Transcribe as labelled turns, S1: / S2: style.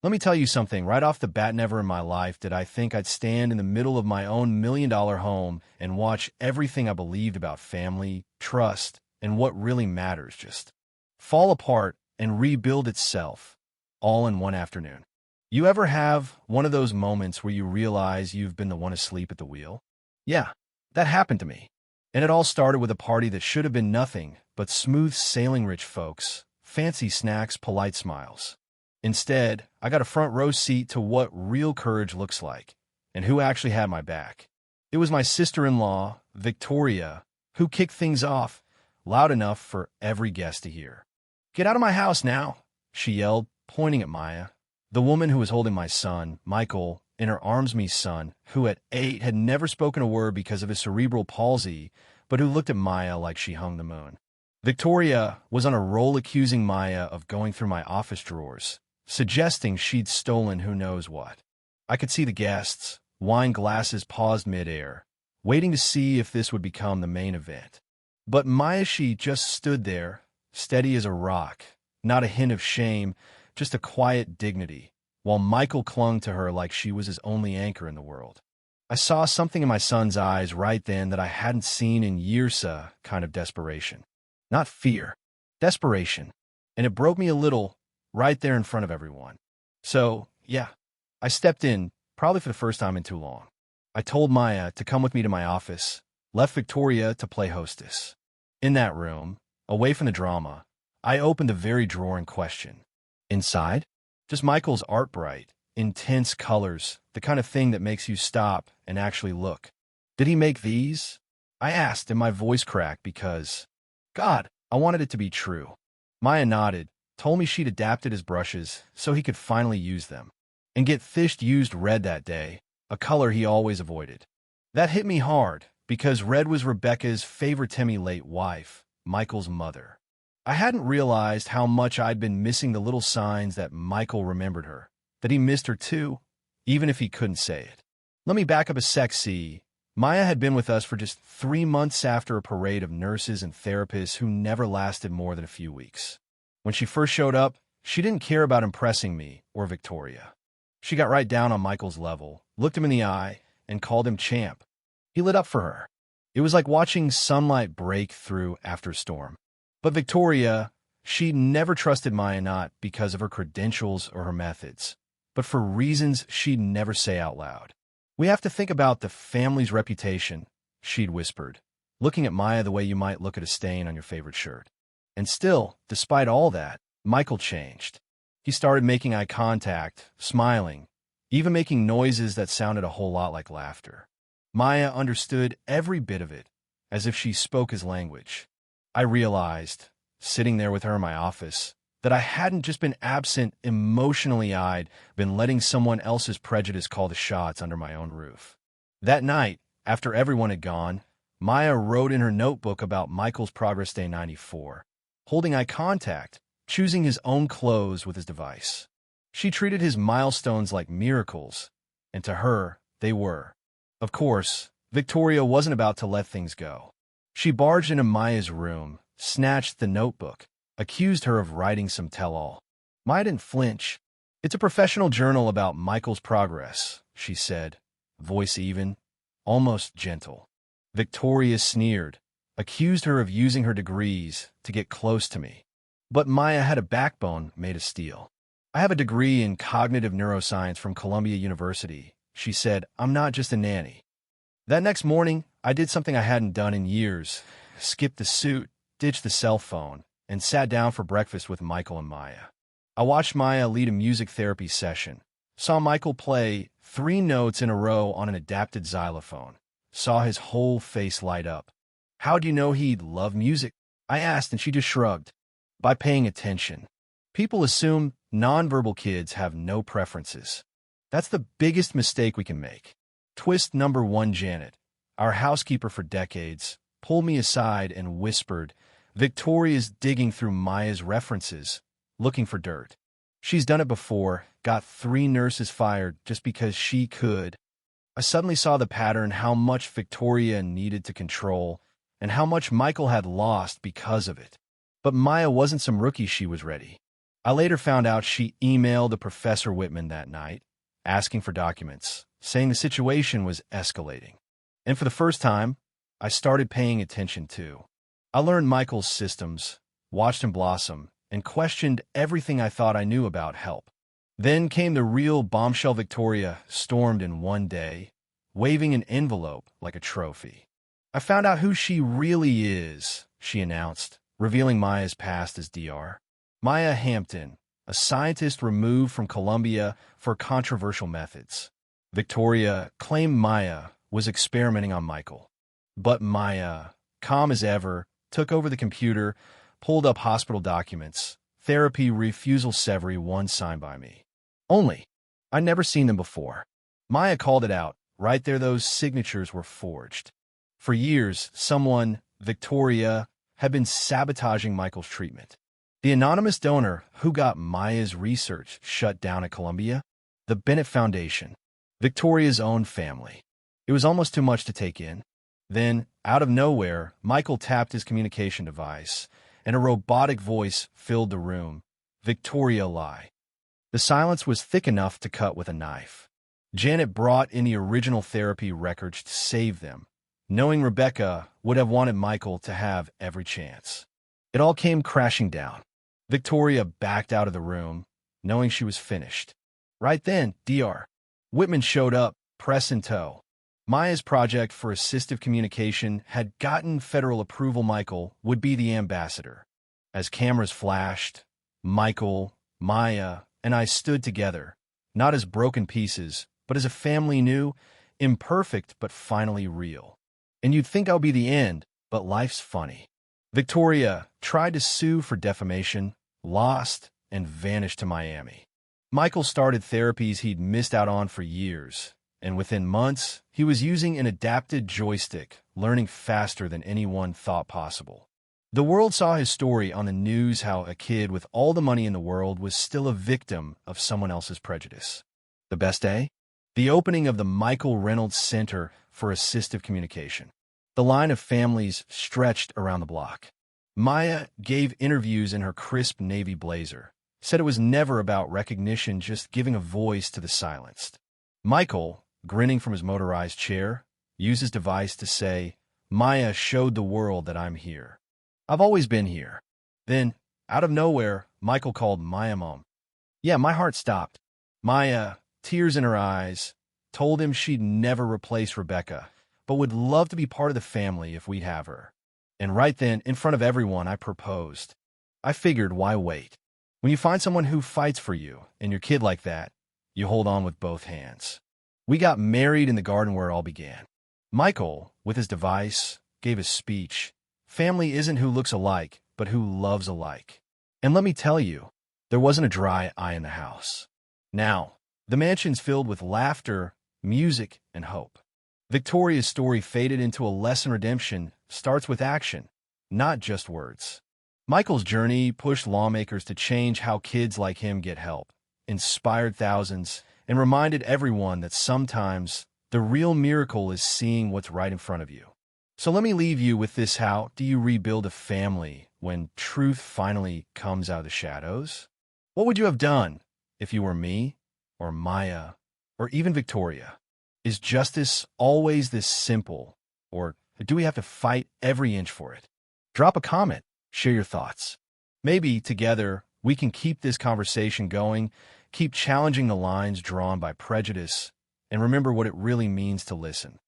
S1: Let me tell you something, right off the bat, never in my life did I think I'd stand in the middle of my own $1 million home and watch everything I believed about family, trust, and what really matters just fall apart and rebuild itself, all in one afternoon. You ever have one of those moments where you realize you've been the one asleep at the wheel? Yeah, that happened to me. And it all started with a party that should have been nothing but smooth sailing rich folks, fancy snacks, polite smiles. Instead, I got a front row seat to what real courage looks like, and who actually had my back. It was my sister-in-law, Victoria, who kicked things off, loud enough for every guest to hear. "Get out of my house now," she yelled, pointing at Maya, the woman who was holding my son, Michael, in her arms, me son, who at 8 had never spoken a word because of his cerebral palsy, but who looked at Maya like she hung the moon. Victoria was on a roll accusing Maya of going through my office drawers, suggesting she'd stolen who knows what. I could see the guests, wine glasses paused midair, waiting to see if this would become the main event. But Maya, she just stood there, steady as a rock, not a hint of shame, just a quiet dignity, while Michael clung to her like she was his only anchor in the world. I saw something in my son's eyes right then that I hadn't seen in years, a kind of desperation. Not fear, desperation. And it broke me a little, right there in front of everyone. So, yeah, I stepped in, probably for the first time in too long. I told Maya to come with me to my office, left Victoria to play hostess. In that room, away from the drama, I opened the very drawer in question. Inside, just Michael's art, bright, intense colors, the kind of thing that makes you stop and actually look. Did he make these? I asked, and my voice cracked because, God, I wanted it to be true. Maya nodded, told me she'd adapted his brushes so he could finally use them. And get fished used red that day, a color he always avoided. That hit me hard, because red was Rebecca's favorite late wife, Michael's mother. I hadn't realized how much I'd been missing the little signs that Michael remembered her, that he missed her too, even if he couldn't say it. Let me back up a sec. See, Maya had been with us for just 3 months after a parade of nurses and therapists who never lasted more than a few weeks. When she first showed up, she didn't care about impressing me or Victoria. She got right down on Michael's level, looked him in the eye, and called him champ. He lit up for her. It was like watching sunlight break through after a storm. But Victoria, she never trusted Maya, not because of her credentials or her methods, but for reasons she'd never say out loud. "We have to think about the family's reputation," she'd whispered, looking at Maya the way you might look at a stain on your favorite shirt. And still, despite all that, Michael changed. He started making eye contact, smiling, even making noises that sounded a whole lot like laughter. Maya understood every bit of it, as if she spoke his language. I realized, sitting there with her in my office, that I hadn't just been absent emotionally, I'd been letting someone else's prejudice call the shots under my own roof. That night, after everyone had gone, Maya wrote in her notebook about Michael's progress day 94, holding eye contact, choosing his own clothes with his device. She treated his milestones like miracles, and to her, they were. Of course, Victoria wasn't about to let things go. She barged into Maya's room, snatched the notebook, accused her of writing some tell-all. Maya didn't flinch. "It's a professional journal about Michael's progress," she said, voice even, almost gentle. Victoria sneered, accused her of using her degrees to get close to me. But Maya had a backbone made of steel. "I have a degree in cognitive neuroscience from Columbia University," she said. "I'm not just a nanny." That next morning, I did something I hadn't done in years, skipped the suit, ditched the cell phone, and sat down for breakfast with Michael and Maya. I watched Maya lead a music therapy session, saw Michael play 3 notes in a row on an adapted xylophone, saw his whole face light up. "How do you know he'd love music?" I asked, and she just shrugged. "By paying attention. People assume nonverbal kids have no preferences. That's the biggest mistake we can make." Twist number 1. Janet, our housekeeper for decades, pulled me aside and whispered, "Victoria's digging through Maya's references, looking for dirt. She's done it before, got 3 nurses fired just because she could." I suddenly saw the pattern, how much Victoria needed to control, and how much Michael had lost because of it. But Maya wasn't some rookie, she was ready. I later found out she emailed Professor Whitman that night, asking for documents, saying the situation was escalating. And for the first time, I started paying attention too. I learned Michael's systems, watched him blossom, and questioned everything I thought I knew about help. Then came the real bombshell. Victoria stormed in one day, waving an envelope like a trophy. I found out who she really is, she announced, revealing Maya's past as Dr. Maya Hampton, a scientist removed from Columbia for controversial methods. Victoria claimed Maya was experimenting on Michael. But Maya, calm as ever, took over the computer, pulled up hospital documents, therapy refusal severy one signed by me. Only. I'd never seen them before. Maya called it out. Right there, those signatures were forged. For years, someone, Victoria, had been sabotaging Michael's treatment. The anonymous donor who got Maya's research shut down at Columbia, the Bennett Foundation, Victoria's own family. It was almost too much to take in. Then, out of nowhere, Michael tapped his communication device, and a robotic voice filled the room. Victoria lie. The silence was thick enough to cut with a knife. Janet brought in the original therapy records to save them, knowing Rebecca would have wanted Michael to have every chance. It all came crashing down. Victoria backed out of the room, knowing she was finished. Right then, Dr. Whitman showed up, press in tow. Maya's project for assistive communication had gotten federal approval. Michael would be the ambassador. As cameras flashed, Michael, Maya, and I stood together, not as broken pieces, but as a family new, imperfect but finally real. And you'd think I'll be the end, but life's funny. Victoria tried to sue for defamation, lost, and vanished to Miami. Michael started therapies he'd missed out on for years, and within months, he was using an adapted joystick, learning faster than anyone thought possible. The world saw his story on the news, how a kid with all the money in the world was still a victim of someone else's prejudice. The best day? The opening of the Michael Reynolds Center for Assistive Communication. The line of families stretched around the block. Maya gave interviews in her crisp navy blazer, said it was never about recognition, just giving a voice to the silenced. Michael, grinning from his motorized chair, used his device to say, Maya showed the world that I'm here. I've always been here. Then, out of nowhere, Michael called Maya Mom. Yeah, my heart stopped. Maya, tears in her eyes, told him she'd never replace Rebecca, but would love to be part of the family if we'd have her. And right then, in front of everyone, I proposed. I figured, why wait? When you find someone who fights for you and your kid like that, you hold on with both hands. We got married in the garden where it all began. Michael, with his device, gave a speech. Family isn't who looks alike, but who loves alike. And let me tell you, there wasn't a dry eye in the house. Now, the mansion's filled with laughter, music, and hope. Victoria's story faded into a lesson. Redemption starts with action, not just words. Michael's journey pushed lawmakers to change how kids like him get help, inspired thousands, and reminded everyone that sometimes the real miracle is seeing what's right in front of you. So let me leave you with this. How do you rebuild a family when truth finally comes out of the shadows? What would you have done if you were me, or Maya, or even Victoria? Is justice always this simple, or do we have to fight every inch for it? Drop a comment, share your thoughts. Maybe together we can keep this conversation going, keep challenging the lines drawn by prejudice, and remember what it really means to listen.